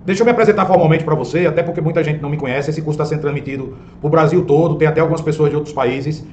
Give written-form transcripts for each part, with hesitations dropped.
Deixa eu me apresentar formalmente para você, até porque muita gente não me conhece. Esse curso está sendo transmitido para o Brasil todo, tem até algumas pessoas de outros países.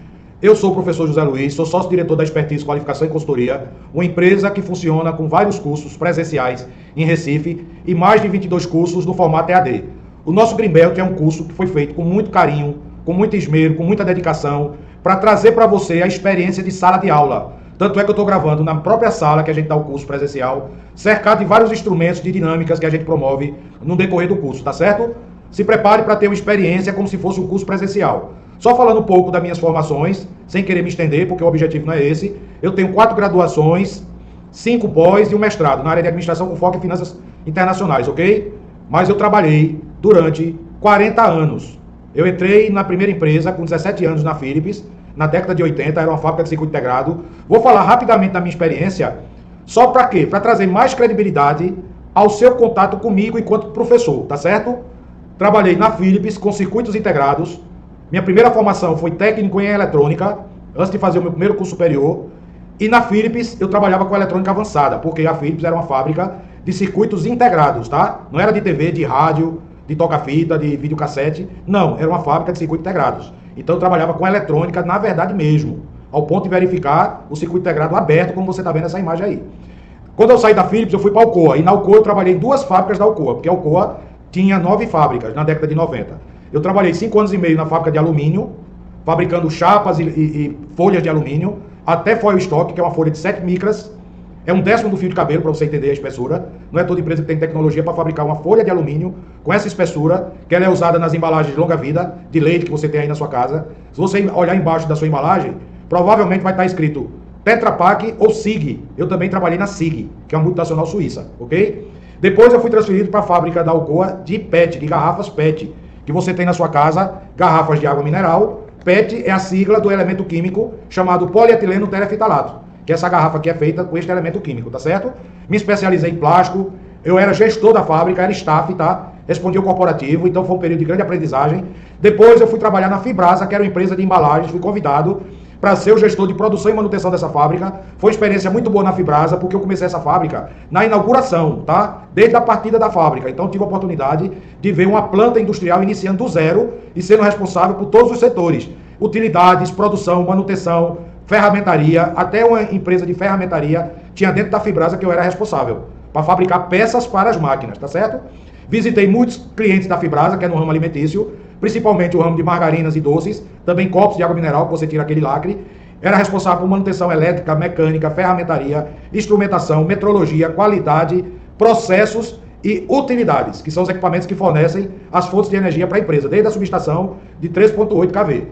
Eu sou o professor José Luiz, sou sócio-diretor da Expertise Qualificação e Consultoria, uma empresa que funciona com vários cursos presenciais em Recife e mais de 22 cursos no formato EAD. O nosso Greenbelt é um curso que foi feito com muito carinho, com muito esmero, com muita dedicação, para trazer para você a experiência de sala de aula. Tanto é que eu estou gravando na própria sala que a gente dá o curso presencial, cercado de vários instrumentos de dinâmicas que a gente promove no decorrer do curso, tá certo? Se prepare para ter uma experiência como se fosse um curso presencial. Só falando um pouco das minhas formações, sem querer me estender, porque o objetivo não é esse, eu tenho 4 graduações, 5 pós e um mestrado na área de administração com foco em finanças internacionais, ok? Mas eu trabalhei durante 40 anos. Eu entrei na primeira empresa com 17 anos na Philips, na década de 80, era uma fábrica de circuito integrado. Vou falar rapidamente da minha experiência, só para quê? Para trazer mais credibilidade ao seu contato comigo enquanto professor, tá certo? Trabalhei na Philips com circuitos integrados. Minha primeira formação foi técnico em eletrônica, antes de fazer o meu primeiro curso superior. E na Philips eu trabalhava com eletrônica avançada, porque a Philips era uma fábrica de circuitos integrados, tá? Não era de TV, de rádio, de toca-fita, de videocassete. Não, era uma fábrica de circuitos integrados. Então eu trabalhava com eletrônica, na verdade mesmo, ao ponto de verificar o circuito integrado aberto, como você está vendo essa imagem aí. Quando eu saí da Philips, eu fui para a Alcoa, e na Alcoa eu trabalhei em 2 fábricas da Alcoa, porque a Alcoa tinha 9 fábricas na década de 90. Eu trabalhei 5 anos e meio na fábrica de alumínio, fabricando chapas e folhas de alumínio, até foil stock, que é uma folha de 7 micras, é 1/10 do fio de cabelo, para você entender a espessura. Não é toda empresa que tem tecnologia para fabricar uma folha de alumínio com essa espessura, que ela é usada nas embalagens de longa vida, de leite que você tem aí na sua casa. Se você olhar embaixo da sua embalagem, provavelmente vai estar escrito Tetra Pak ou SIG. Eu também trabalhei na SIG, que é uma multinacional suíça, ok? Depois eu fui transferido para a fábrica da Alcoa de PET, de garrafas PET, que você tem na sua casa, garrafas de água mineral. PET é a sigla do elemento químico chamado polietileno terefitalato, que essa garrafa aqui é feita com este elemento químico, tá certo? Me especializei em plástico, eu era gestor da fábrica, era staff, tá? Respondi ao corporativo, então foi um período de grande aprendizagem. Depois eu fui trabalhar na Fibrasa, que era uma empresa de embalagens, fui convidado para ser o gestor de produção e manutenção dessa fábrica. Foi uma experiência muito boa na Fibrasa, porque eu comecei essa fábrica na inauguração, tá? Desde a partida da fábrica. Então tive a oportunidade de ver uma planta industrial iniciando do zero e sendo responsável por todos os setores. Utilidades, produção, manutenção, ferramentaria, até uma empresa de ferramentaria tinha dentro da Fibrasa que eu era responsável para fabricar peças para as máquinas, tá certo? Visitei muitos clientes da Fibrasa, que é no ramo alimentício, principalmente o ramo de margarinas e doces, também copos de água mineral, que você tira aquele lacre. Era responsável por manutenção elétrica, mecânica, ferramentaria, instrumentação, metrologia, qualidade, processos e utilidades, que são os equipamentos que fornecem as fontes de energia para a empresa, desde a subestação de 3,8 kV.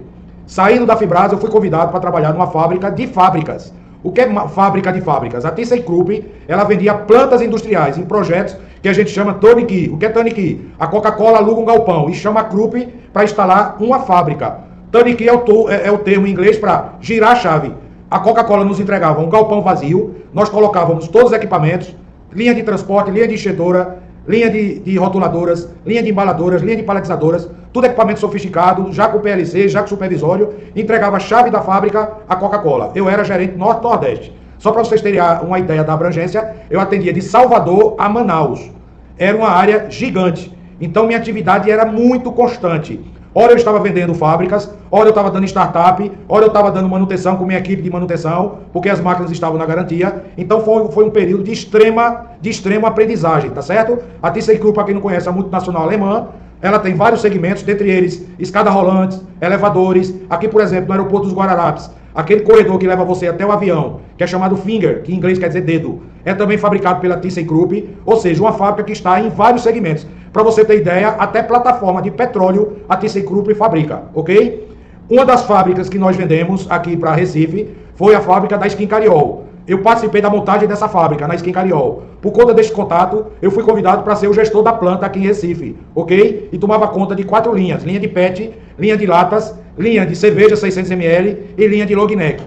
Saindo da Fibrasa, eu fui convidado para trabalhar numa fábrica de fábricas. O que é uma fábrica de fábricas? A ThyssenKrupp, ela vendia plantas industriais em projetos que a gente chama turnkey. O que é turnkey? A Coca-Cola aluga um galpão e chama a Krupp para instalar uma fábrica. Turnkey é o termo em inglês para girar a chave. A Coca-Cola nos entregava um galpão vazio, nós colocávamos todos os equipamentos, linha de transporte, linha de enchedora, linha de rotuladoras, linha de embaladoras, linha de paletizadoras, tudo equipamento sofisticado, já com PLC, já com supervisório, entregava a chave da fábrica à Coca-Cola. Eu era gerente norte-nordeste. Só para vocês terem uma ideia da abrangência, eu atendia de Salvador a Manaus. Era uma área gigante. Então minha atividade era muito constante. Ora eu estava vendendo fábricas, ora eu estava dando startup, ora eu estava dando manutenção com minha equipe de manutenção, porque as máquinas estavam na garantia. Então foi um período de extrema aprendizagem, tá certo? A ThyssenKrupp, para quem não conhece, é a multinacional alemã. Ela tem vários segmentos, dentre eles escadas rolantes, elevadores. Aqui, por exemplo, no aeroporto dos Guararapes, aquele corredor que leva você até o avião, que é chamado finger, que em inglês quer dizer dedo, é também fabricado pela ThyssenKrupp, ou seja, uma fábrica que está em vários segmentos. Para você ter ideia, até plataforma de petróleo a ThyssenKrupp fabrica, ok? Uma das fábricas que nós vendemos aqui para Recife foi a fábrica da Skin Cariol. Eu participei da montagem dessa fábrica na Skin Cariol. Por conta deste contato, eu fui convidado para ser o gestor da planta aqui em Recife, ok? E tomava conta de 4 linhas, linha de PET, linha de latas, linha de cerveja 600 ml e linha de long neck.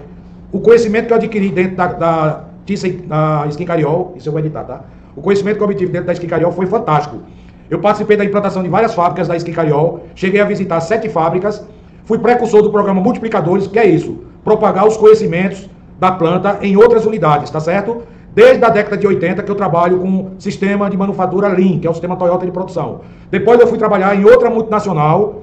O conhecimento que eu adquiri dentro da Skin Cariol, isso eu vou editar, tá? O conhecimento que eu obtive dentro da Skin Cariol foi fantástico. Eu participei da implantação de várias fábricas da Skin Cariol, cheguei a visitar 7 fábricas, fui precursor do programa Multiplicadores, que é isso, propagar os conhecimentos da planta em outras unidades, tá certo? Desde a década de 80 que eu trabalho com sistema de manufatura Lean, que é o sistema Toyota de produção. Depois eu fui trabalhar em outra multinacional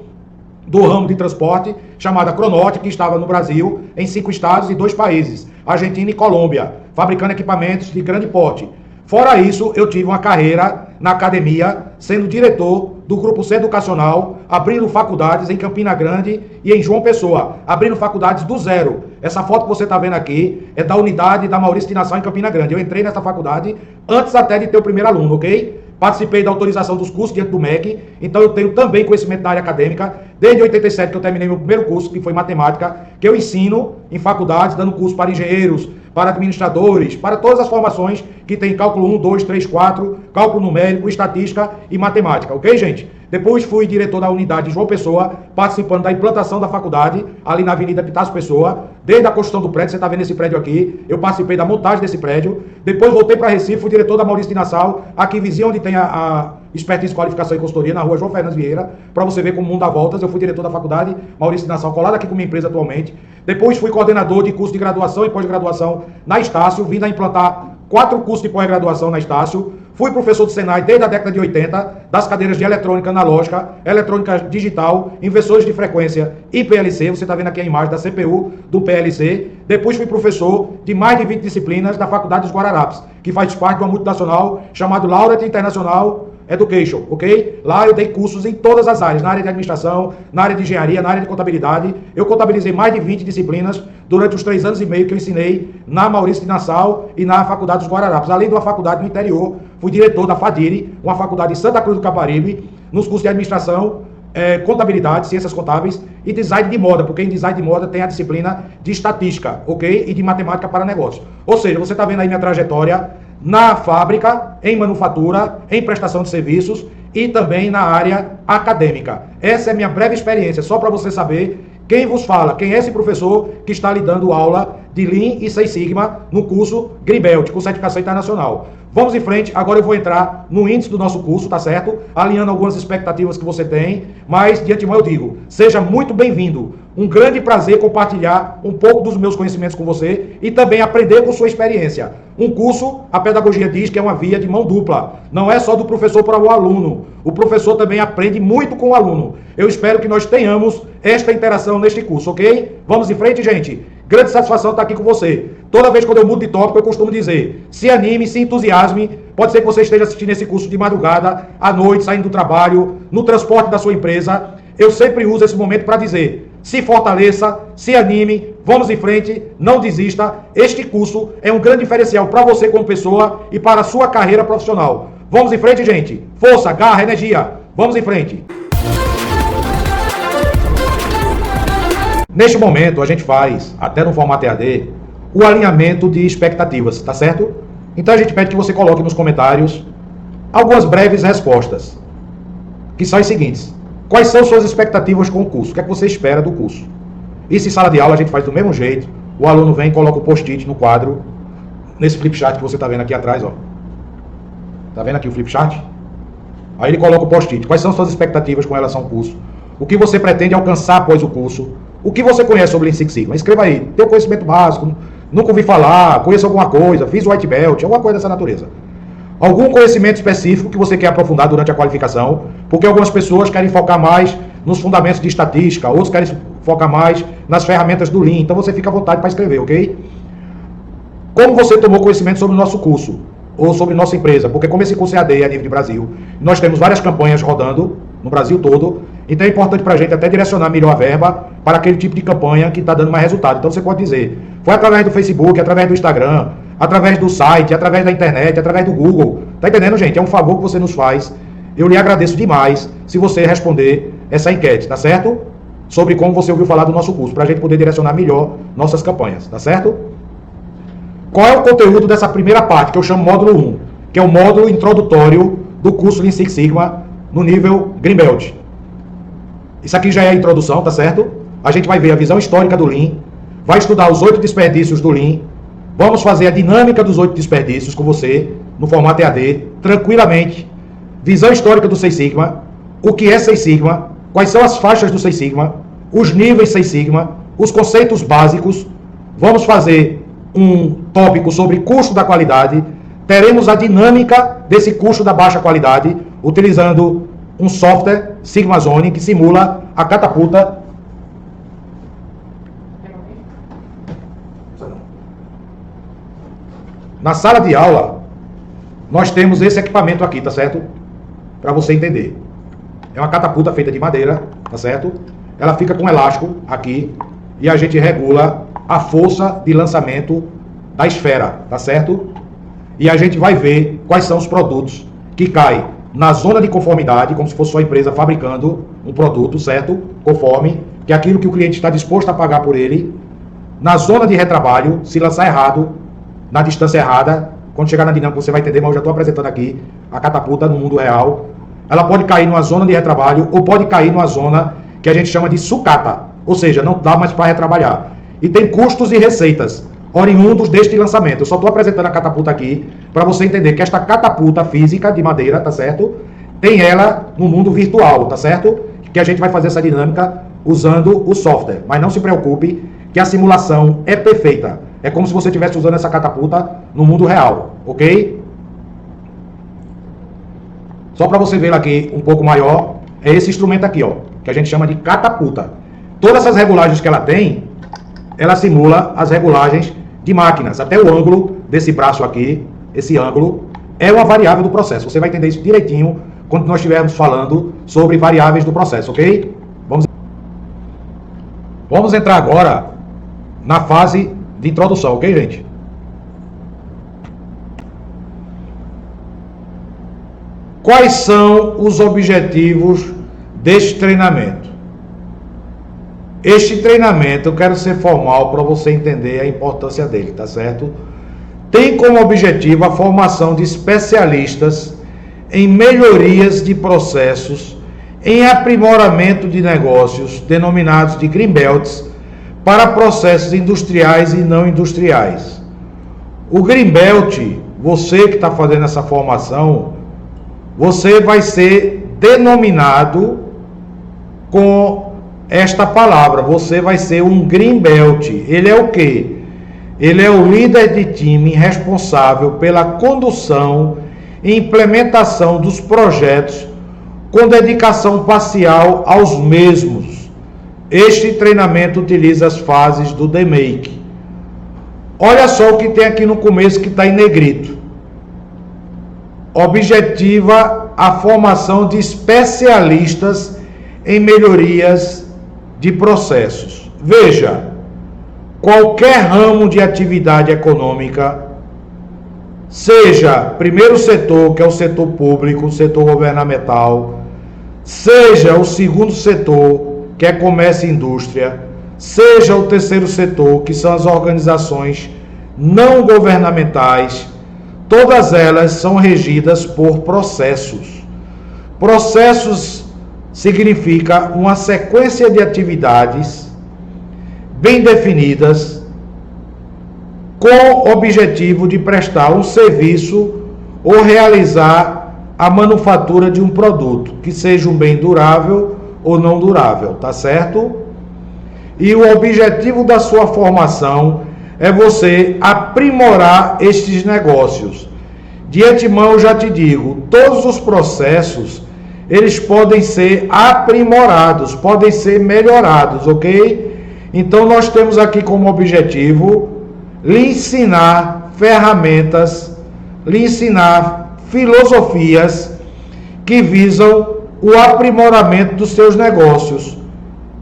do ramo de transporte, chamada Cronote, que estava no Brasil, em 5 estados e 2 países, Argentina e Colômbia, fabricando equipamentos de grande porte. Fora isso, eu tive uma carreira na academia, sendo diretor do Grupo C Educacional, abrindo faculdades em Campina Grande e em João Pessoa, abrindo faculdades do zero. Essa foto que você está vendo aqui é da unidade da Maurício de Nassau em Campina Grande. Eu entrei nessa faculdade antes até de ter o primeiro aluno, ok? Participei da autorização dos cursos diante do MEC, então eu tenho também conhecimento da área acadêmica, desde 87 que eu terminei meu primeiro curso, que foi matemática, que eu ensino em faculdades, dando curso para engenheiros, para administradores, para todas as formações que tem cálculo 1, 2, 3, 4, cálculo numérico, estatística e matemática, ok, gente? Depois fui diretor da unidade João Pessoa, participando da implantação da faculdade, ali na Avenida Pitácio Pessoa, desde a construção do prédio, você está vendo esse prédio aqui, eu participei da montagem desse prédio, depois voltei para Recife, fui diretor da Maurício de Nassau, aqui vizinho onde tem a expertise, qualificação e consultoria, na rua João Fernandes Vieira, para você ver como o mundo dá voltas. Eu fui diretor da faculdade Maurício de Nassau, colado aqui com minha empresa atualmente. Depois fui coordenador de curso de graduação e pós-graduação na Estácio, vim a implantar 4 cursos de pós-graduação na Estácio. Fui professor do Senai desde a década de 80, das cadeiras de eletrônica analógica, eletrônica digital, inversores de frequência e PLC. Você está vendo aqui a imagem da CPU do PLC. Depois fui professor de mais de 20 disciplinas da Faculdade dos Guararapes, que faz parte de uma multinacional chamada Laureate International Education, ok? Lá eu dei cursos em todas as áreas, na área de administração, na área de engenharia, na área de contabilidade. Eu contabilizei mais de 20 disciplinas durante os 3 anos e meio que eu ensinei na Maurício de Nassau e na Faculdade dos Guararapes. Além de uma faculdade no interior, fui diretor da FADIRE, uma faculdade em Santa Cruz do Caparibe, nos cursos de administração, contabilidade, ciências contábeis e design de moda, porque em design de moda tem a disciplina de estatística, ok? E de matemática para negócio. Ou seja, você está vendo aí minha trajetória na fábrica, em manufatura, em prestação de serviços e também na área acadêmica. Essa é a minha breve experiência, só para você saber quem vos fala, quem é esse professor que está lhe dando aula de Lean e Six Sigma no curso Greenbelt, com certificação internacional. Vamos em frente, agora eu vou entrar no índice do nosso curso, tá certo? Alinhando algumas expectativas que você tem, mas de antemão eu digo, seja muito bem-vindo. Um grande prazer compartilhar um pouco dos meus conhecimentos com você e também aprender com sua experiência. Um curso, a pedagogia diz que é uma via de mão dupla. Não é só do professor para o aluno. O professor também aprende muito com o aluno. Eu espero que nós tenhamos esta interação neste curso, ok? Vamos em frente, gente? Grande satisfação estar aqui com você. Toda vez quando eu mudo de tópico, eu costumo dizer, se anime, se entusiasme. Pode ser que você esteja assistindo esse curso de madrugada, à noite, saindo do trabalho, no transporte da sua empresa. Eu sempre uso esse momento para dizer, se fortaleça, se anime, vamos em frente, não desista. Este curso é um grande diferencial para você como pessoa e para a sua carreira profissional. Vamos em frente, gente. Força, garra, energia. Vamos em frente. Neste momento, a gente faz, até no formato EAD, o alinhamento de expectativas, tá certo? Então a gente pede que você coloque nos comentários algumas breves respostas, que são as seguintes. Quais são suas expectativas com o curso? O que é que você espera do curso? E se sala de aula a gente faz do mesmo jeito, o aluno vem e coloca o post-it no quadro, nesse flipchart que você está vendo aqui atrás, ó. Tá vendo aqui o flipchart? Aí ele coloca o post-it. Quais são suas expectativas com relação ao curso? O que você pretende alcançar após o curso? O que você conhece sobre Lean Six Sigma? Escreva aí. Teu conhecimento básico, nunca ouvi falar, conheço alguma coisa, fiz o White Belt, alguma coisa dessa natureza. Algum conhecimento específico que você quer aprofundar durante a qualificação, porque algumas pessoas querem focar mais nos fundamentos de estatística, outros querem focar mais nas ferramentas do Lean, então você fica à vontade para escrever, ok? Como você tomou conhecimento sobre o nosso curso, ou sobre nossa empresa, porque como esse curso é AD a nível de Brasil, nós temos várias campanhas rodando no Brasil todo, então é importante para a gente até direcionar melhor a verba para aquele tipo de campanha que está dando mais resultado. Então você pode dizer, foi através do Facebook, através do Instagram, através do site, através da internet, através do Google. Tá entendendo, gente? É um favor que você nos faz. Eu lhe agradeço demais se você responder essa enquete, tá certo? Sobre como você ouviu falar do nosso curso, para a gente poder direcionar melhor nossas campanhas, tá certo? Qual é o conteúdo dessa primeira parte, que eu chamo módulo 1, que é o módulo introdutório do curso Lean Six Sigma no nível Greenbelt. Isso aqui já é a introdução, tá certo? A gente vai ver a visão histórica do Lean, vai estudar os 8 desperdícios do Lean, vamos fazer a dinâmica dos 8 desperdícios com você, no formato EAD, tranquilamente. Visão histórica do Six Sigma, o que é Six Sigma, quais são as faixas do Six Sigma, os níveis Six Sigma, os conceitos básicos. Vamos fazer um tópico sobre custo da qualidade, teremos a dinâmica desse custo da baixa qualidade, utilizando um software Sigma Zone que simula a catapulta. Na sala de aula, nós temos esse equipamento aqui, tá certo? Para você entender. É uma catapulta feita de madeira, tá certo? Ela fica com elástico aqui e a gente regula a força de lançamento da esfera, tá certo? E a gente vai ver quais são os produtos que caem na zona de conformidade, como se fosse sua empresa fabricando um produto, certo? Conforme, que é aquilo que o cliente está disposto a pagar por ele. Na zona de retrabalho, se lançar errado, na distância errada, quando chegar na dinâmica você vai entender, mas eu já estou apresentando aqui a catapulta no mundo real. Ela pode cair numa zona de retrabalho ou pode cair numa zona que a gente chama de sucata, ou seja, não dá mais para retrabalhar. E tem custos e receitas oriundos deste lançamento. Eu só estou apresentando a catapulta aqui para você entender que esta catapulta física de madeira, tá certo? Tem ela no mundo virtual, tá certo? Que a gente vai fazer essa dinâmica usando o software. Mas não se preocupe que a simulação é perfeita. É como se você estivesse usando essa catapulta no mundo real, ok? Só para você ver aqui um pouco maior, é esse instrumento aqui, ó, que a gente chama de catapulta. Todas essas regulagens que ela tem, ela simula as regulagens de máquinas. Até o ângulo desse braço aqui, esse ângulo, é uma variável do processo. Você vai entender isso direitinho quando nós estivermos falando sobre variáveis do processo, ok? Vamos entrar agora na fase de introdução, ok, gente? Quais são os objetivos deste treinamento? Este treinamento, eu quero ser formal para você entender a importância dele, tá certo? Tem como objetivo a formação de especialistas em melhorias de processos, em aprimoramento de negócios, denominados de Greenbelts, para processos industriais e não industriais. O Greenbelt, você que está fazendo essa formação, você vai ser denominado com esta palavra, você vai ser um Greenbelt. Ele é o quê? Ele é o líder de time responsável pela condução e implementação dos projetos com dedicação parcial aos mesmos. Este treinamento utiliza as fases do DMAIC. Olha só o que tem aqui no começo que está em negrito. Objetiva a formação de especialistas em melhorias de processos. Veja, qualquer ramo de atividade econômica, seja primeiro setor, que é o setor público, o setor governamental, seja o segundo setor, que é comércio e indústria, seja o terceiro setor, que são as organizações não governamentais, todas elas são regidas por processos. Processos significa uma sequência de atividades bem definidas com o objetivo de prestar um serviço ou realizar a manufatura de um produto, que seja um bem durável ou não durável, tá certo? E o objetivo da sua formação é você aprimorar estes negócios. De antemão eu já te digo, todos os processos, eles podem ser aprimorados, podem ser melhorados, ok? Então nós temos aqui como objetivo lhe ensinar ferramentas, lhe ensinar filosofias que visam o aprimoramento dos seus negócios,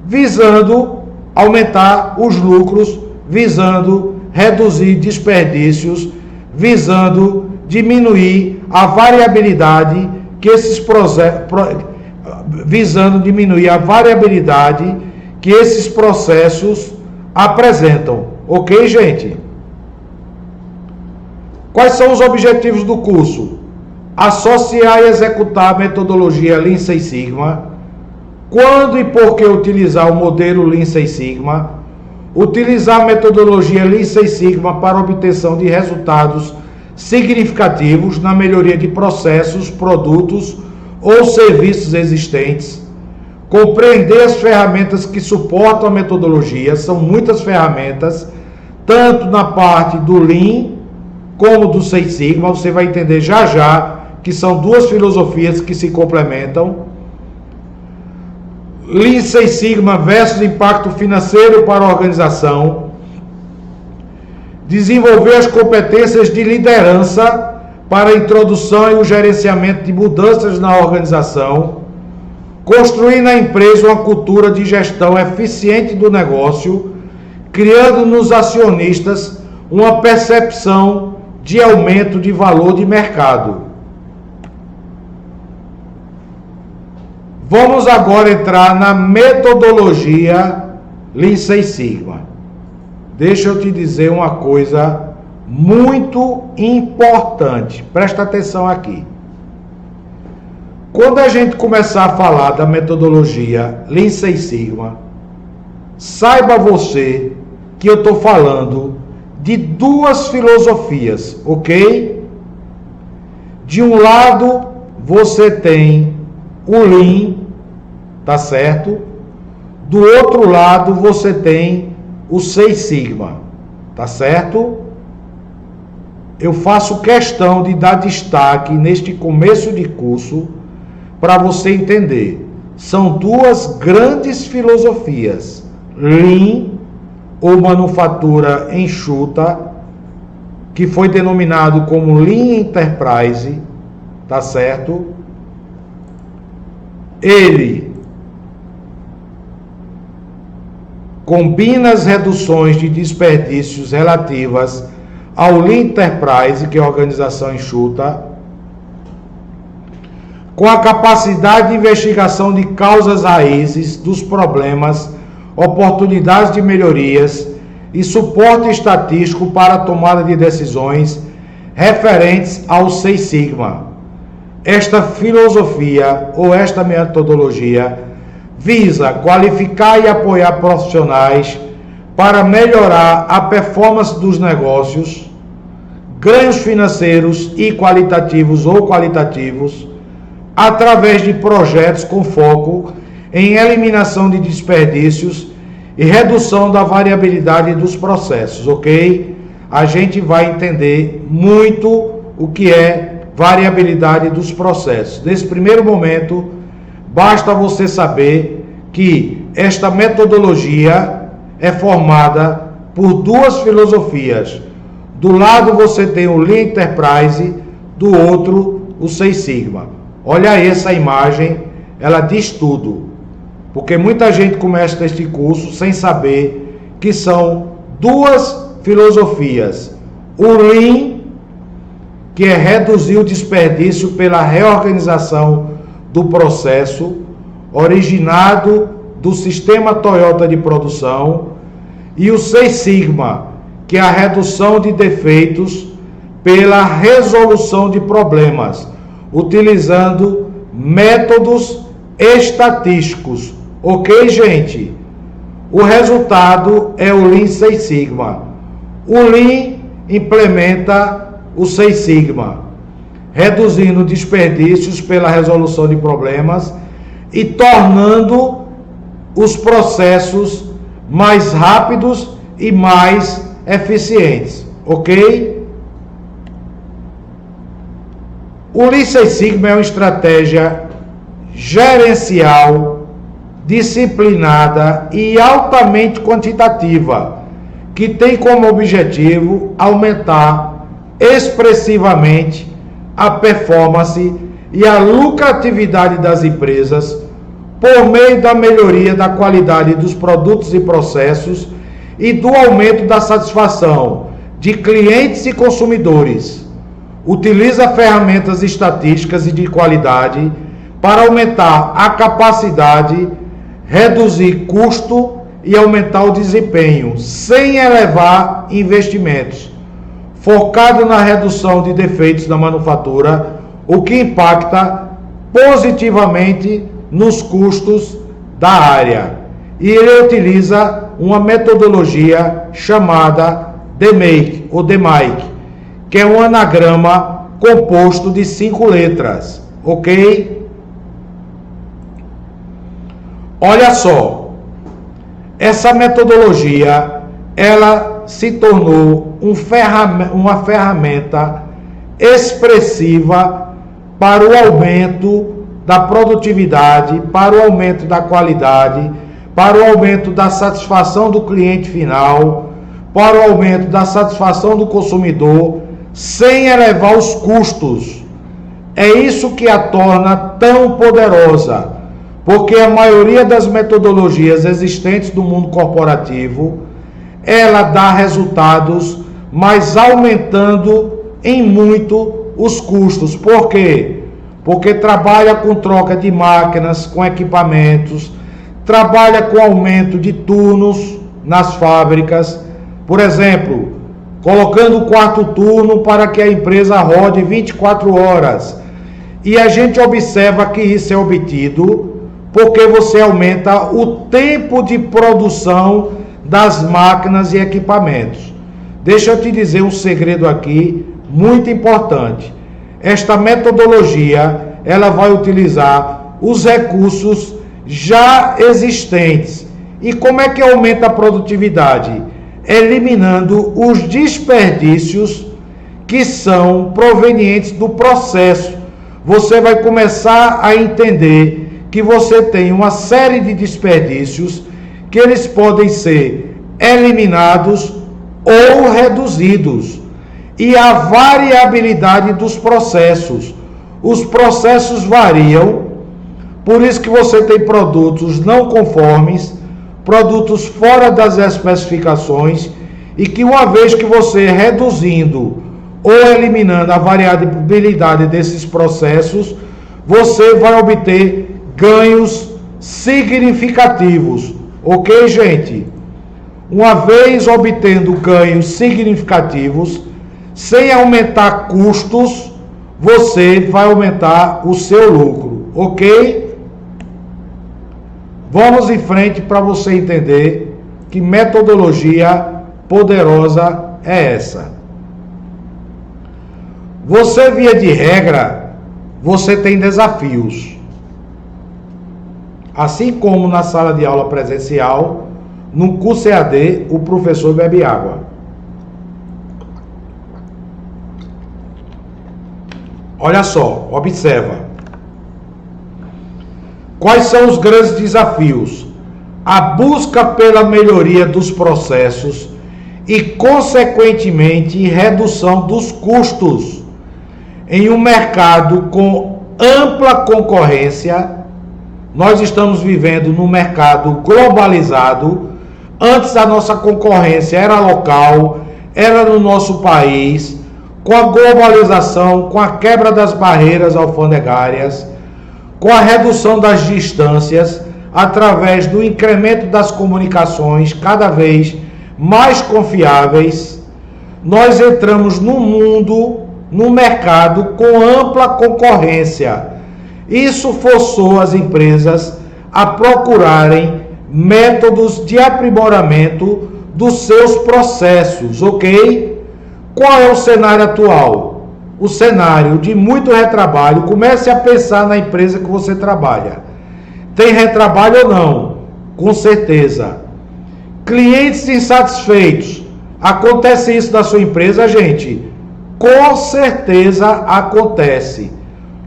visando aumentar os lucros, visando reduzir desperdícios, visando diminuir a variabilidade que esses processos apresentam. Ok, gente? Quais são os objetivos do curso? Associar e executar a metodologia Lean Six Sigma. Quando e por que utilizar o modelo Lean Six Sigma? Utilizar a metodologia Lean Six Sigma para obtenção de resultados significativos na melhoria de processos, produtos ou serviços existentes. Compreender as ferramentas que suportam a metodologia, são muitas ferramentas, tanto na parte do Lean como do Six Sigma. Você vai entender já já que são duas filosofias que se complementam. Lean Six Sigma versus impacto financeiro para a organização. Desenvolver as competências de liderança para a introdução e o gerenciamento de mudanças na organização. Construir na empresa uma cultura de gestão eficiente do negócio, criando nos acionistas uma percepção de aumento de valor de mercado. Vamos agora entrar na metodologia Lean Six Sigma. Deixa eu te dizer uma coisa muito importante. Presta atenção aqui. Quando a gente começar a falar da metodologia Lean Six Sigma, saiba você que eu estou falando de duas filosofias, ok? De um lado, você tem o Lean, tá certo? Do outro lado, você tem o Six Sigma, tá certo? Eu faço questão de dar destaque neste começo de curso para você entender. São duas grandes filosofias. Lean, ou manufatura enxuta, que foi denominado como Lean Enterprise, tá certo? Ele combina as reduções de desperdícios relativas ao Lean Enterprise, que é a organização enxuta, com a capacidade de investigação de causas raízes dos problemas, oportunidades de melhorias e suporte estatístico para a tomada de decisões referentes ao Six Sigma. Esta filosofia ou esta metodologia visa qualificar e apoiar profissionais para melhorar a performance dos negócios, ganhos financeiros e qualitativos ou qualitativos, através de projetos com foco em eliminação de desperdícios e redução da variabilidade dos processos, ok? A gente vai entender muito o que é variabilidade dos processos. Nesse primeiro momento, basta você saber que esta metodologia é formada por duas filosofias. Do lado você tem o Lean Enterprise, do outro o Six Sigma. Olha essa imagem, ela diz tudo. Porque muita gente começa este curso sem saber que são duas filosofias. O Lean, que é reduzir o desperdício pela reorganização do processo, originado do sistema Toyota de produção, e o Six Sigma, que é a redução de defeitos pela resolução de problemas, utilizando métodos estatísticos. Ok, gente? O resultado é o Lean Six Sigma. O Lean implementa o Six Sigma, reduzindo desperdícios pela resolução de problemas e tornando os processos mais rápidos e mais eficientes. Ok? O Lean Six Sigma é uma estratégia gerencial, disciplinada e altamente quantitativa, que tem como objetivo aumentar expressivamente a performance e a lucratividade das empresas por meio da melhoria da qualidade dos produtos e processos e do aumento da satisfação de clientes e consumidores. Utiliza ferramentas estatísticas e de qualidade para aumentar a capacidade, reduzir custo e aumentar o desempenho, sem elevar investimentos, focado na redução de defeitos da manufatura, o que impacta positivamente nos custos da área. E ele utiliza uma metodologia chamada DMAIC, ou DMAIC, que é um anagrama composto de 5 letras, ok? Olha só, essa metodologia, ela se tornou uma ferramenta expressiva para o aumento da produtividade, para o aumento da qualidade, para o aumento da satisfação do cliente final, para o aumento da satisfação do consumidor, sem elevar os custos. É isso que a torna tão poderosa, porque a maioria das metodologias existentes do mundo corporativo, ela dá resultados, mas aumentando em muito os custos. Por quê? Porque trabalha com troca de máquinas, com equipamentos, trabalha com aumento de turnos nas fábricas, por exemplo, colocando o quarto turno para que a empresa rode 24 horas. E a gente observa que isso é obtido porque você aumenta o tempo de produção das máquinas e equipamentos. Deixa eu te dizer um segredo aqui muito importante. Esta metodologia, ela vai utilizar os recursos já existentes. E como é que aumenta a produtividade? Eliminando os desperdícios que são provenientes do processo. Você vai começar a entender que você tem uma série de desperdícios que eles podem ser eliminados ou reduzidos. E a variabilidade dos processos. Os processos variam, por isso que você tem produtos não conformes, produtos fora das especificações, e que uma vez que você reduzindo ou eliminando a variabilidade desses processos, você vai obter ganhos significativos. Ok, gente? Uma vez obtendo ganhos significativos, sem aumentar custos, você vai aumentar o seu lucro. Ok? Vamos em frente para você entender que metodologia poderosa é essa. Você, via de regra, você tem desafios. Assim como na sala de aula presencial, no curso EAD, o professor bebe água. Olha só, observa. Quais são os grandes desafios? A busca pela melhoria dos processos e, consequentemente, redução dos custos. Em um mercado com ampla concorrência, nós estamos vivendo num mercado globalizado. Antes a nossa concorrência era local, era no nosso país. Com a globalização, com a quebra das barreiras alfandegárias, com a redução das distâncias, através do incremento das comunicações cada vez mais confiáveis, nós entramos no mundo, no mercado com ampla concorrência. Isso forçou as empresas a procurarem métodos de aprimoramento dos seus processos, ok? Qual é o cenário atual? O cenário de muito retrabalho. Comece a pensar na empresa que você trabalha. Tem retrabalho ou não? Com certeza. Clientes insatisfeitos. Acontece isso na sua empresa, gente? Com certeza acontece.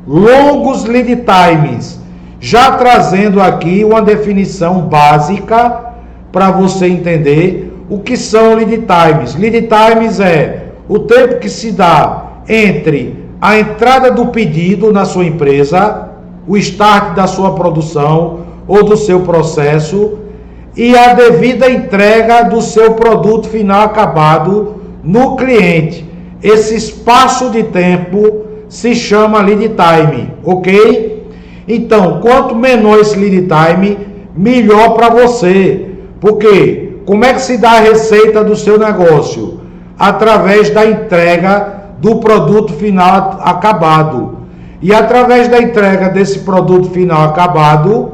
Longos lead times. Já trazendo aqui uma definição básica para você entender o que são lead times. Lead times é o tempo que se dá entre a entrada do pedido na sua empresa, o start da sua produção ou do seu processo e a devida entrega do seu produto final acabado no cliente. Esse espaço de tempo se chama lead time, ok? Então, quanto menor esse lead time, melhor para você. Porque como é que se dá a receita do seu negócio? Através da entrega do produto final acabado. E através da entrega desse produto final acabado,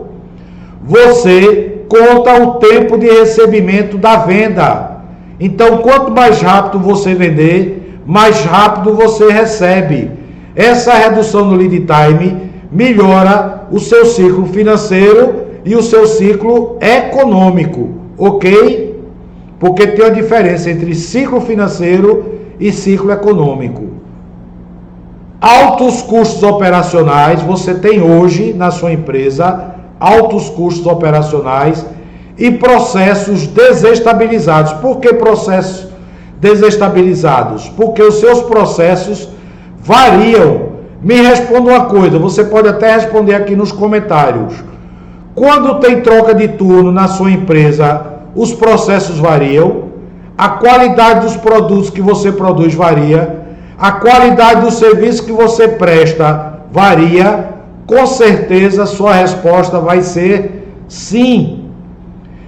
você conta o tempo de recebimento da venda. Então, quanto mais rápido você vender, mais rápido você recebe. Essa redução no lead time melhora o seu ciclo financeiro e o seu ciclo econômico, ok? porque tem uma diferença entre ciclo financeiro e ciclo econômico. Altos custos operacionais, você tem hoje na sua empresa altos custos operacionais e processos desestabilizados. Por que processos desestabilizados? Porque os seus processos variam. Me responda uma coisa, você pode até responder aqui nos comentários. Quando tem troca de turno na sua empresa, os processos variam, a qualidade dos produtos que você produz varia, a qualidade do serviço que você presta varia, com certeza a sua resposta vai ser sim.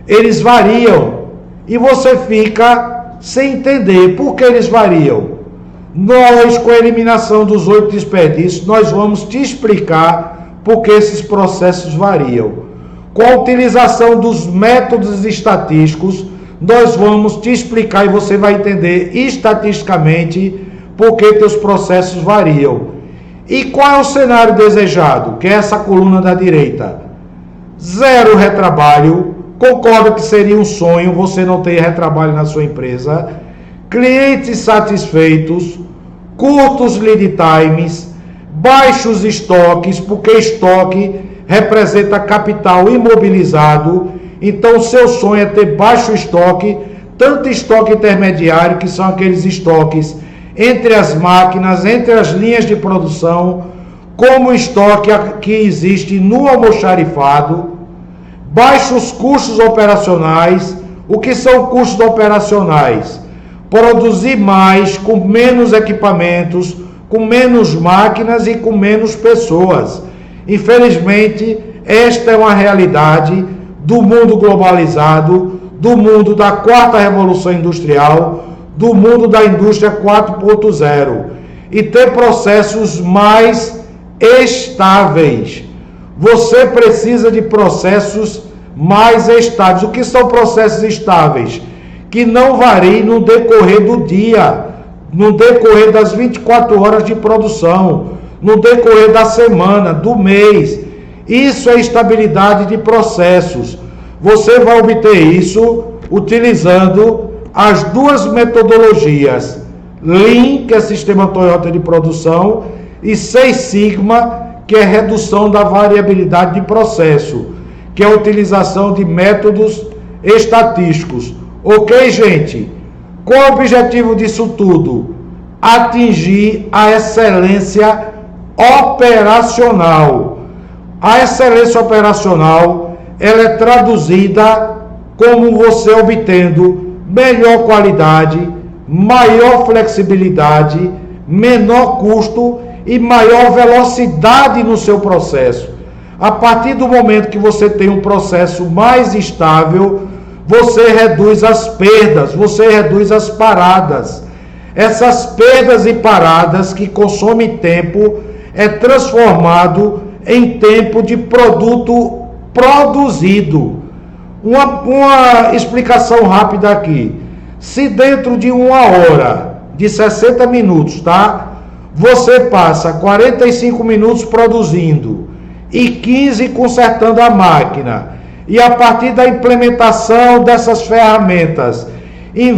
Eles variam e você fica sem entender por que eles variam. Nós, com a eliminação dos 8 desperdícios, nós vamos te explicar por que esses processos variam. Com a utilização dos métodos estatísticos, nós vamos te explicar e você vai entender estatisticamente por que teus processos variam. E qual é o cenário desejado? Que é essa coluna da direita. Zero retrabalho. Concordo que seria um sonho você não ter retrabalho na sua empresa. Clientes satisfeitos, curtos lead times, baixos estoques, porque estoque representa capital imobilizado. Então, o seu sonho é ter baixo estoque, tanto estoque intermediário, que são aqueles estoques entre as máquinas, entre as linhas de produção, como o estoque que existe no almoxarifado. Baixos custos operacionais. O que são custos operacionais? Produzir mais com menos equipamentos, com menos máquinas e com menos pessoas. Infelizmente, esta é uma realidade do mundo globalizado, do mundo da quarta revolução industrial, do mundo da indústria 4.0, e ter processos mais estáveis. Você precisa de processos mais estáveis. O que são processos estáveis? Que não variem no decorrer do dia, no decorrer das 24 horas de produção, no decorrer da semana, do mês. Isso é estabilidade de processos. Você vai obter isso utilizando as duas metodologias, Lean, que é sistema Toyota de produção, e Six Sigma, que é redução da variabilidade de processo, que é a utilização de métodos estatísticos. Ok, gente? Qual é o objetivo disso tudo? Atingir a excelência operacional. A excelência operacional, ela é traduzida como você obtendo melhor qualidade, maior flexibilidade, menor custo e maior velocidade no seu processo. A partir do momento que você tem um processo mais estável, você reduz as perdas, você reduz as paradas. Essas perdas e paradas que consomem tempo é transformado em tempo de produto produzido. Uma explicação rápida aqui. Se dentro de 1 hora, de 60 minutos, tá? Você passa 45 minutos produzindo e 15 consertando a máquina. E a partir da implementação dessas ferramentas,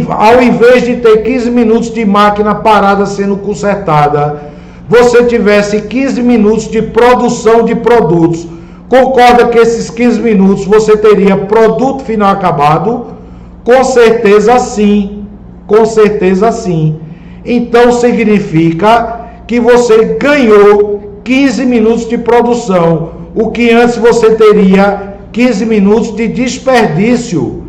ao invés de ter 15 minutos de máquina parada sendo consertada, você tivesse 15 minutos de produção de produtos. Concorda que esses 15 minutos você teria produto final acabado? Com certeza sim. Com certeza sim. Então significa que você ganhou 15 minutos de produção, o que antes você teria 15 minutos de desperdício,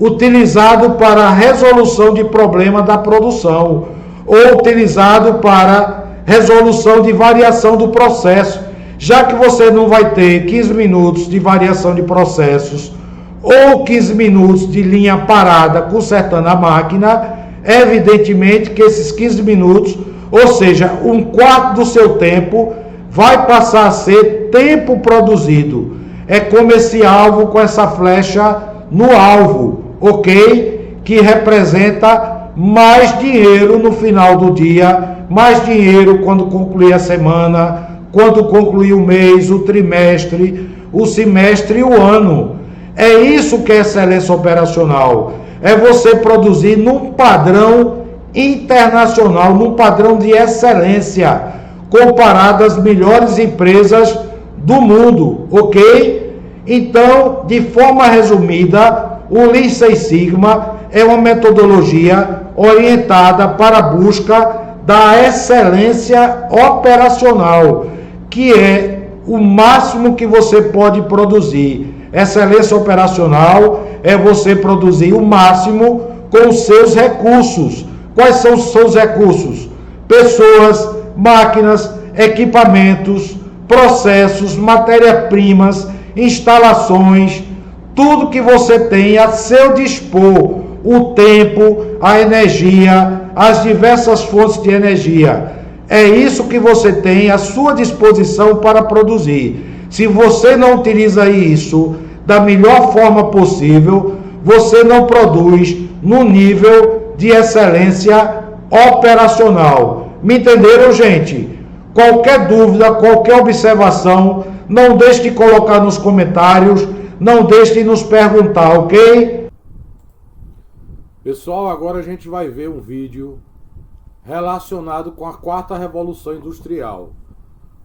utilizado para a resolução de problema da produção, ou utilizado para resolução de variação do processo. Já que você não vai ter 15 minutos de variação de processos, ou 15 minutos de linha parada consertando a máquina, evidentemente que esses 15 minutos, ou seja, 1/4 do seu tempo, vai passar a ser tempo produzido. É como esse alvo com essa flecha no alvo, ok? Que representa mais dinheiro no final do dia, mais dinheiro quando concluir a semana, quando concluir o mês, o trimestre, o semestre e o ano. É isso que é excelência operacional. é você produzir num padrão internacional, num padrão de excelência, comparado às melhores empresas do mundo, ok? Então, de forma resumida, o Lean Six Sigma é uma metodologia orientada para a busca da excelência operacional, que é o máximo que você pode produzir. Excelência operacional é você produzir o máximo com os seus recursos. Quais são os seus recursos? Pessoas, máquinas, equipamentos, processos, matéria-primas, instalações, tudo que você tem a seu dispor, o tempo, a energia, as diversas fontes de energia. É isso que você tem à sua disposição para produzir. Se você não utiliza isso da melhor forma possível, você não produz no nível de excelência operacional. Me entenderam, gente? Qualquer dúvida, qualquer observação, não deixe de colocar nos comentários, não deixe de nos perguntar, ok? Pessoal, agora a gente vai ver um vídeo relacionado com a quarta revolução industrial.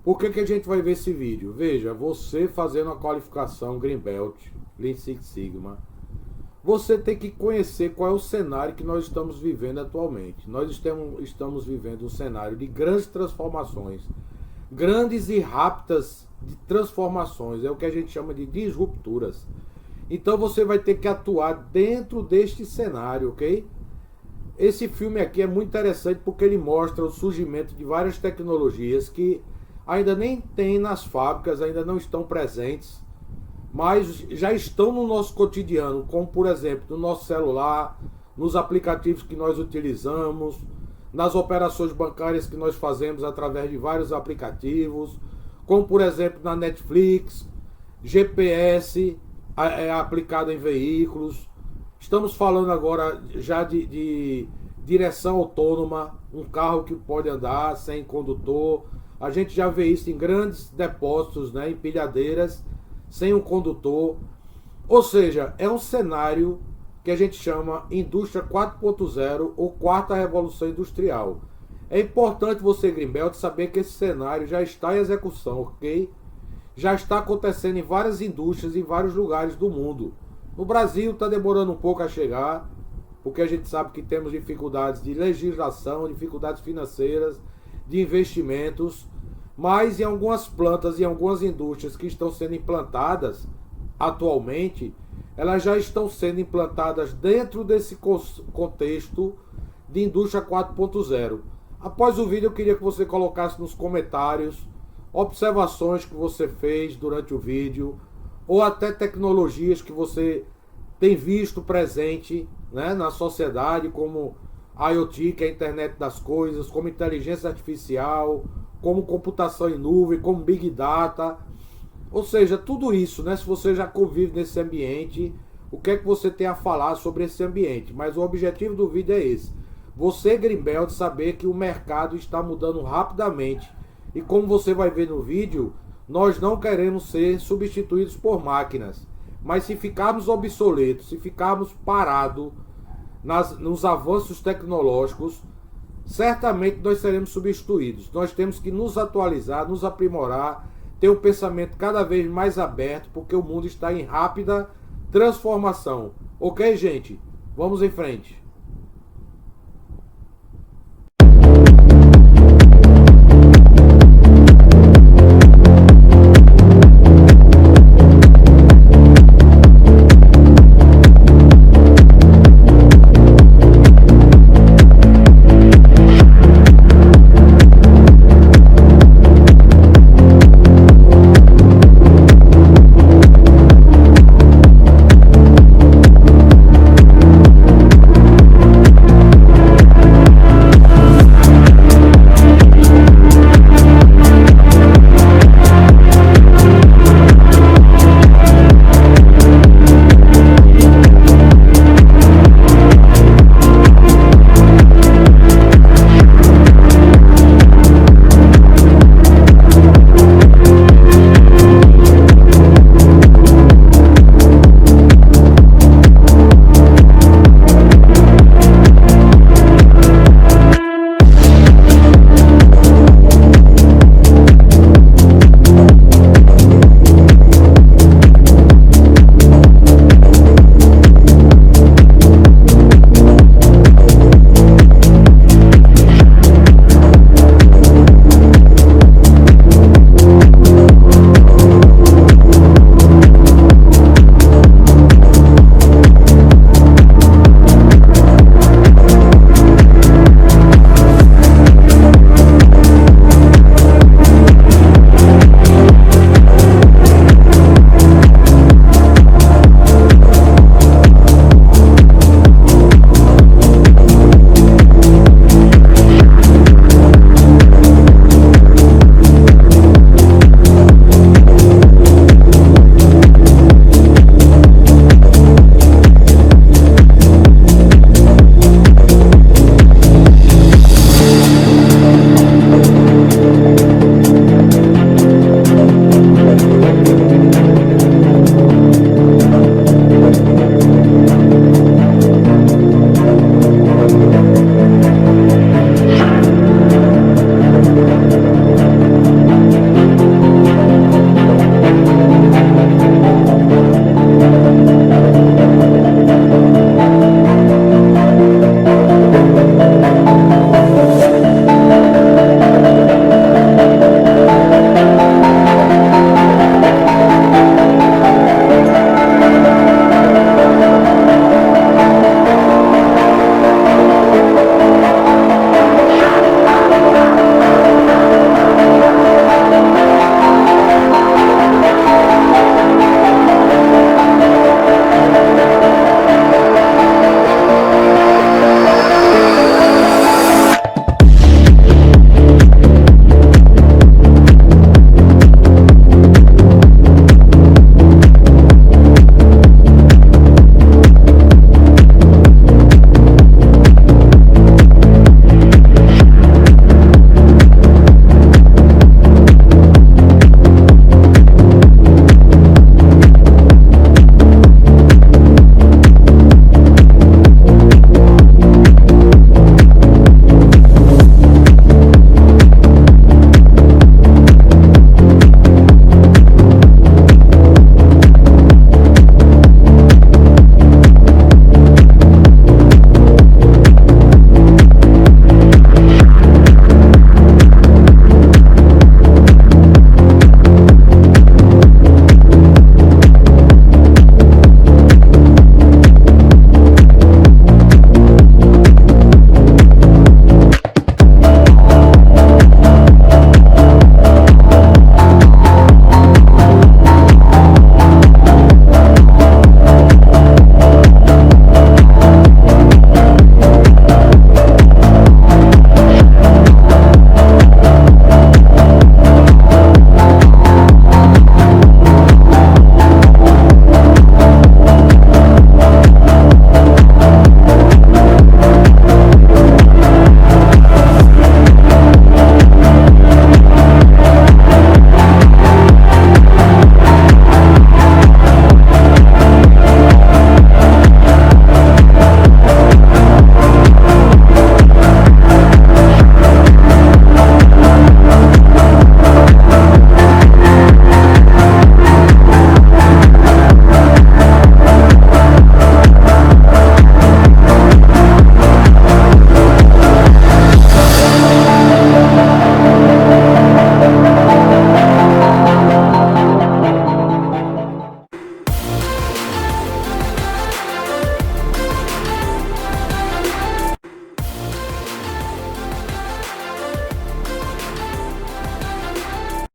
Por que a gente vai ver esse vídeo? Veja, você fazendo a qualificação Green Belt, Lean Six Sigma, você tem que conhecer qual é o cenário que nós estamos vivendo atualmente. Nós estamos vivendo um cenário de grandes transformações, grandes e rápidas transformações, é o que a gente chama de disrupturas. Então você vai ter que atuar dentro deste cenário, ok? Esse filme aqui é muito interessante porque ele mostra o surgimento de várias tecnologias que ainda nem tem nas fábricas, ainda não estão presentes, mas já estão no nosso cotidiano, como por exemplo no nosso celular, nos aplicativos que nós utilizamos, nas operações bancárias que nós fazemos através de vários aplicativos, como por exemplo na Netflix, GPS é aplicado em veículos. Estamos falando agora já de direção autônoma, um carro que pode andar sem condutor. A gente já vê isso em grandes depósitos, né, empilhadeiras, sem um condutor. Ou seja, é um cenário que a gente chama Indústria 4.0 ou Quarta Revolução Industrial. É importante você, Greenbelt, saber que esse cenário já está em execução, ok? Já está acontecendo em várias indústrias, em vários lugares do mundo. No Brasil está demorando um pouco a chegar, porque a gente sabe que temos dificuldades de legislação, dificuldades financeiras, de investimentos, mas em algumas plantas e algumas indústrias que estão sendo implantadas atualmente, elas já estão sendo implantadas dentro desse contexto de indústria 4.0. Após o vídeo, eu queria que você colocasse nos comentários observações que você fez durante o vídeo, ou até tecnologias que você tem visto presente, né, na sociedade, como IoT, que é a internet das coisas, como inteligência artificial, como computação em nuvem, como Big Data. Ou seja, tudo isso, né, se você já convive nesse ambiente, o que é que você tem a falar sobre esse ambiente? Mas o objetivo do vídeo é esse. Você, Greenbelt, saber que o mercado está mudando rapidamente. E como você vai ver no vídeo, nós não queremos ser substituídos por máquinas. Mas se ficarmos obsoletos, se ficarmos parados nos avanços tecnológicos, certamente nós seremos substituídos. Nós temos que nos atualizar, nos aprimorar, ter um pensamento cada vez mais aberto, porque o mundo está em rápida transformação. Ok, gente? Vamos em frente.